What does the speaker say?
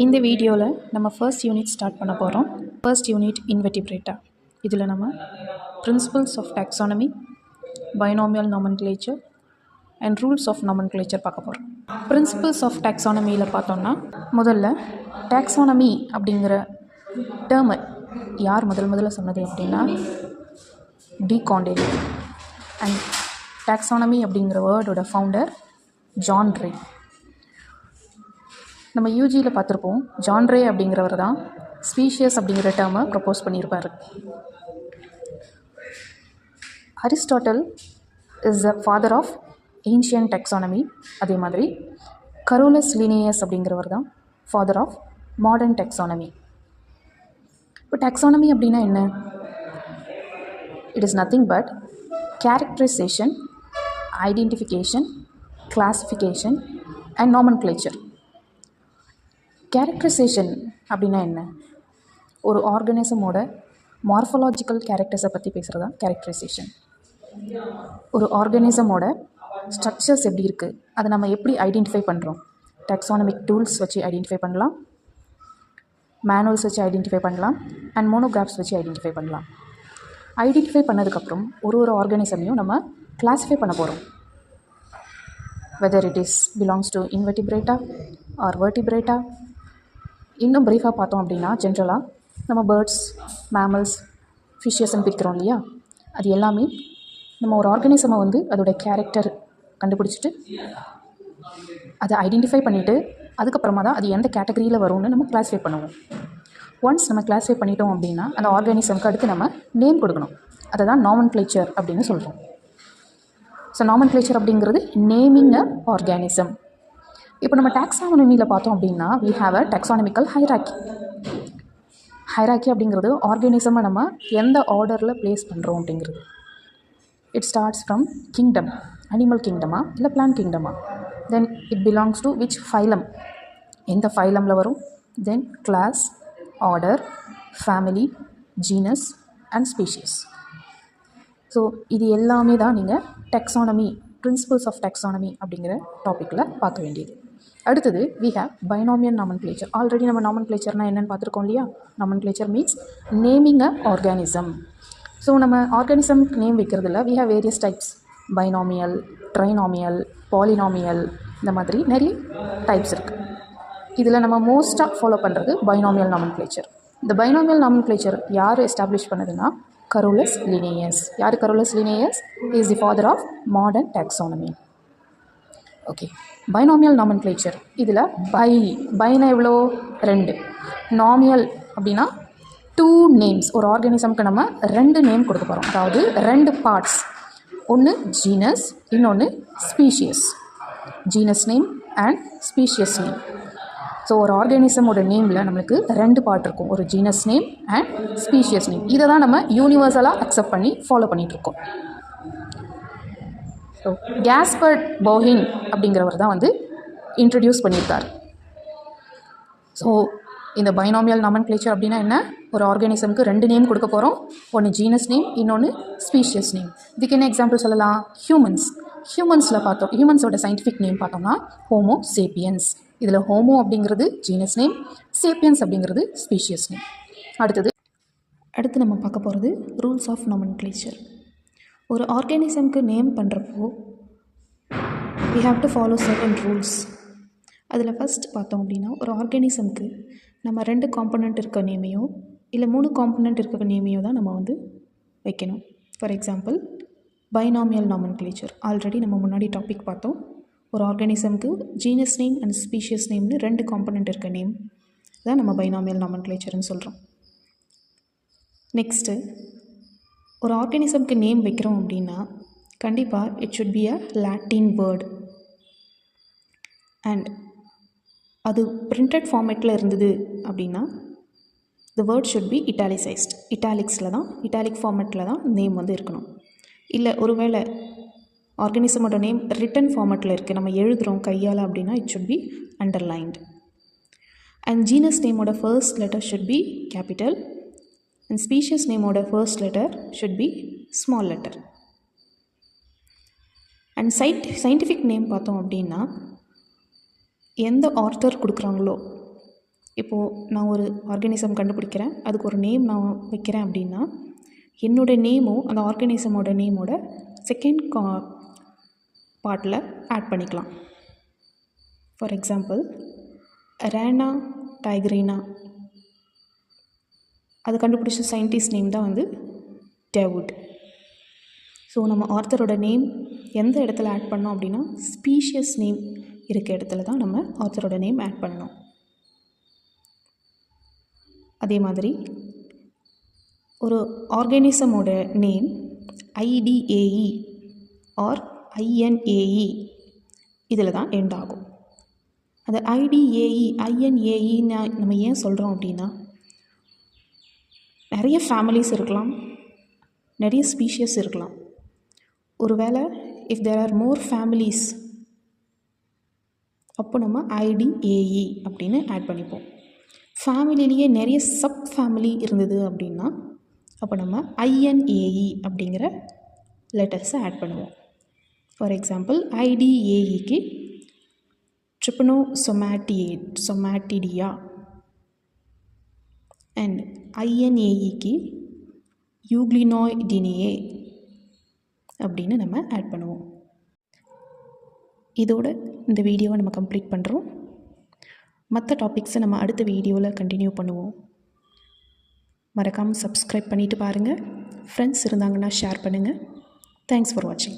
இந்த வீடியோவில் நம்ம ஃபர்ஸ்ட் யூனிட் ஸ்டார்ட் பண்ண போகிறோம். First unit invertebrata. இதில் நம்ம principles of taxonomy, binomial nomenclature and rules of nomenclature பார்க்க போகிறோம். பிரின்சிபல்ஸ் ஆஃப் டாக்ஸானமியில் பார்த்தோம்னா, முதல்ல டாக்ஸானமி அப்படிங்கிற டேர்மை யார் முதல்ல சொன்னது அப்படின்னா டி காண்டேலி. அண்ட் டாக்ஸானமி அப்படிங்கிற வேர்டோட ஃபவுண்டர் ஜான் ரே. நம்ம யூஜியில் பார்த்துருப்போம், ஜான் ரே அப்படிங்கிறவர் தான் ஸ்பீஷியஸ் அப்படிங்கிற டேர்மை ப்ரப்போஸ் பண்ணியிருப்பார். Aristotle is the father of ancient taxonomy. அதே மாதிரி கரோலஸ் லினேயஸ் அப்படிங்கிறவர் தான் ஃபாதர் ஆஃப் மாடர்ன் டாக்ஸானமி. இப்போ டாக்ஸானமி அப்படின்னா என்ன? It is nothing but characterization, identification, classification and nomenclature. Characterization அப்படின்னா என்ன? ஒரு ஆர்கனிசமோட மார்ஃபலாஜிக்கல் கேரக்டர்ஸை பற்றி பேசுகிறது தான் கேரக்டரைசேஷன். ஒரு ஆர்கனிசமோட ஸ்ட்ரக்சர்ஸ் எப்படி இருக்குது, அதை நம்ம எப்படி ஐடென்டிஃபை பண்ணுறோம்? டாக்ஸானமிக் டூல்ஸ் வச்சு ஐடென்டிஃபை பண்ணலாம், மேனுவல்ஸ் வச்சு ஐடென்டிஃபை பண்ணலாம், அண்ட் மோனோகிராஃப்ஸ் வச்சு ஐடென்டிஃபை பண்ணலாம். ஐடென்டிஃபை பண்ணதுக்கப்புறம் ஒரு ஆர்கனிசமையும் நம்ம கிளாஸிஃபை பண்ண போகிறோம். Whether it is belongs to invertebrata or vertebrata. இன்னும் ப்ரீஃபாக பார்த்தோம் அப்படின்னா, ஜென்ரலாக நம்ம பேர்ட்ஸ், மேமல்ஸ், ஃபிஷ்ஷஸ்ன்னு பிரிக்கிறோம் இல்லையா, அது எல்லாமே நம்ம ஒரு ஆர்கனிசமை அதோட கேரக்டர் கண்டுபிடிச்சிட்டு அதை ஐடென்டிஃபை பண்ணிவிட்டு அதுக்கப்புறமா தான் அது எந்த கேட்டகரியில் வரும்னு நம்ம கிளாஸிஃபை பண்ணுவோம். ஒன்ஸ் நம்ம கிளாஸிஃபை பண்ணிட்டோம் அப்படின்னா அந்த ஆர்கானிசம்க்கு அடுத்து நம்ம நேம் கொடுக்கணும். அதை தான் நாமன்கிளேச்சர் அப்படின்னு சொல்கிறோம். ஸோ நாமன்கிளேச்சர் அப்படிங்கிறது நேமிங் அ ஆர்கானிசம். இப்போ நம்ம டாக்ஸானமியில் பார்த்தோம் அப்படின்னா we have a taxonomical hierarchy. Hierarchy அப்படிங்கிறது ஆர்கானிசமை நம்ம எந்த ஆர்டரில் ப்ளேஸ் பண்ணுறோம் அப்படிங்கிறது. It starts from kingdom, animal கிங்டமா இல்லை plant கிங்டமா, then it belongs to which phylum, எந்த ஃபைலமில் வரும், தென் class, order, family, genus and species. So இது எல்லாமே தான் நீங்கள் டாக்ஸானமி, பிரின்சிபல்ஸ் ஆஃப் டாக்ஸானமி அப்படிங்கிற டாப்பிக்கில் பார்க்க வேண்டியது. அடுத்தது we have binomial nomenclature. Already நம்ம நாமன்கிளேச்சர்னால் என்னென்னு பார்த்துருக்கோம் இல்லையா. நாமன்கிளேச்சர் மீன்ஸ் நேமிங் அ ஆர்கானிசம். ஸோ நம்ம ஆர்கானிசம்க்கு நேம் வைக்கிறதுல we have various types. Binomial, trinomial, polynomial, இந்த மாதிரி நிறைய டைப்ஸ் இருக்குது. இதில் நம்ம மோஸ்ட்டாக ஃபாலோ பண்ணுறது பைனாமியல் நாமன்கிளேச்சர். இந்த பைனாமியல் நாமன்கிளேச்சர் யார் எஸ்டாப்ளிஷ் பண்ணுதுன்னா கரோலஸ் லினேயஸ். யார் Carolus Linnaeus? Is the father of modern taxonomy. Okay, binomial nomenclature. இதில் பைனா எவ்வளோ? 2. நாமியல் அப்படின்னா 2 நேம்ஸ். ஒரு ஆர்கானிசம்க்கு நம்ம 2 நேம் கொடுக்க போகிறோம். அதாவது 2 பார்ட்ஸ். ஒன்று ஜீனஸ், இன்னொன்று species. Genus name and species name. So ஒரு ஆர்கானிசமோட நேமில் நம்மளுக்கு 2 பார்ட் இருக்கும். ஒரு genus name and species name. இதை தான் நம்ம யூனிவர்சலாக அக்செப்ட் பண்ணி ஃபாலோ பண்ணிகிட்ருக்கோம். ஸோ கேஸ்பர்ட் போஹின் அப்படிங்கிறவர் தான் இன்ட்ரடியூஸ் பண்ணியிருக்கார். ஸோ இந்த பைனாமியல் நாமன்கிளேச்சர் அப்படின்னா என்ன? ஒரு ஆர்கானிசம்க்கு 2 நேம் கொடுக்க போகிறோம். ஒன்று ஜீனஸ் நேம், இன்னொன்று ஸ்பீஷியஸ் நேம். இதுக்கு என்ன எக்ஸாம்பிள் சொல்லலாம்? ஹியூமன்ஸில் பார்த்தோம். ஹியூமன்ஸோட சயின்டிஃபிக் நேம் பார்த்தோம்னா ஹோமோ சேப்பியன்ஸ். இதில் ஹோமோ அப்படிங்கிறது ஜீனஸ் நேம், சேப்பியன்ஸ் அப்படிங்கிறது ஸ்பீஷியஸ் நேம். அடுத்து நம்ம பார்க்க போகிறது ரூல்ஸ் ஆஃப் நாமன்கிளேச்சர். ஒரு ஆர்கானிசம்க்கு நேம் பண்ணுறப்போ we have to follow certain rules. அதில் ஃபஸ்ட் பார்த்தோம் அப்படின்னா, ஒரு ஆர்கானிசம்க்கு நம்ம 2 காம்பனண்ட் இருக்க நேமையோ இல்லை 3 காம்பனண்ட் இருக்க நேமையோ தான் நம்ம வைக்கணும். For example binomial nomenclature. Already நம்ம முன்னாடி டாபிக் பார்த்தோம். ஒரு ஆர்கானிசம்க்கு ஜீனஸ் நேம் அண்ட் ஸ்பீஷியஸ் நேம்னு 2 காம்பனண்ட் இருக்க நேம் தான் நம்ம பைனாமியல் நாமன்கிளேச்சர்னு சொல்கிறோம். நெக்ஸ்ட்டு, ஒரு ஆர்கானிசம்க்கு நேம் வைக்கிறோம் அப்படின்னா கண்டிப்பாக it should be a Latin word. And அது பிரிண்டட் ஃபார்மேட்டில் இருந்தது அப்படின்னா the word should be italicised. Italic ஃபார்மேட்டில் தான் நேம் இருக்கணும். இல்லை ஒருவேளை ஆர்கானிசமோட நேம் ரிட்டன் ஃபார்மேட்டில் இருக்குது, நம்ம எழுதுகிறோம் கையால் அப்படின்னா it should be underlined. And genus நேமோட first letter should be capital and species நேமோட first letter should be small letter. And scientific name பார்த்தோம் அப்படின்னா எந்த ஆர்த்தர் கொடுக்குறாங்களோ இப்போது நான் ஒரு ஆர்கானிசம் கண்டுபிடிக்கிறேன், அதுக்கு ஒரு நேம் நான் வைக்கிறேன் அப்படின்னா என்னோடய நேமும் அந்த ஆர்கானிசமோட நேமோட செகண்ட் பார்ட்டில் ஆட் பண்ணிக்கலாம். ஃபார் எக்ஸாம்பிள் ரேனா டைக்ரீனா, அது கண்டுபிடிச்ச சயின்டிஸ்ட் நேம் தான் வந்து டேவுட். ஸோ நம்ம ஆர்த்தரோட நேம் எந்த இடத்துல ஆட் பண்ணோம் அப்படின்னா ஸ்பீஷியஸ் நேம் இருக்க இடத்துல தான் நம்ம ஆர்த்தரோட நேம் ஆட் பண்ணணும். அதே மாதிரி ஒரு ஆர்கானிசமோட நேம் IDAE ஆர் INAE இதில் தான் எண்ட் ஆகும். அந்த IDAE INAEன்னு நம்ம ஏன் சொல்கிறோம் அப்படின்னா நிறைய ஃபேமிலிஸ் இருக்கலாம், நிறைய ஸ்பீஷியஸ் இருக்கலாம். ஒருவேளை if there are more families அப்போ நம்ம IDAE அப்படின்னு ஆட் பண்ணிப்போம். ஃபேமிலிலேயே நிறைய சப் ஃபேமிலி இருந்தது அப்படின்னா அப்போ நம்ம INAE அப்படிங்கிற லெட்டர்ஸை ஆட் பண்ணுவோம். ஃபார் எக்ஸாம்பிள் IDAEக்கு ட்ரிப்பனோசொமாட்டிடியா அண்ட் INAEக்கு யூக்ளினாய்டினியே அப்படின்னு நம்ம ஆட் பண்ணுவோம். இதோட இந்த வீடியோவை நம்ம கம்ப்ளீட் பண்ணுறோம். மற்ற டாபிக்ஸை நம்ம அடுத்த வீடியோவில் கண்டினியூ பண்ணுவோம். மறக்காமல் சப்ஸ்கிரைப் பண்ணிவிட்டு பாருங்கள். ஃப்ரெண்ட்ஸ் இருந்தாங்கன்னா ஷேர் பண்ணுங்கள். தேங்க்ஸ் ஃபார் வாட்சிங்.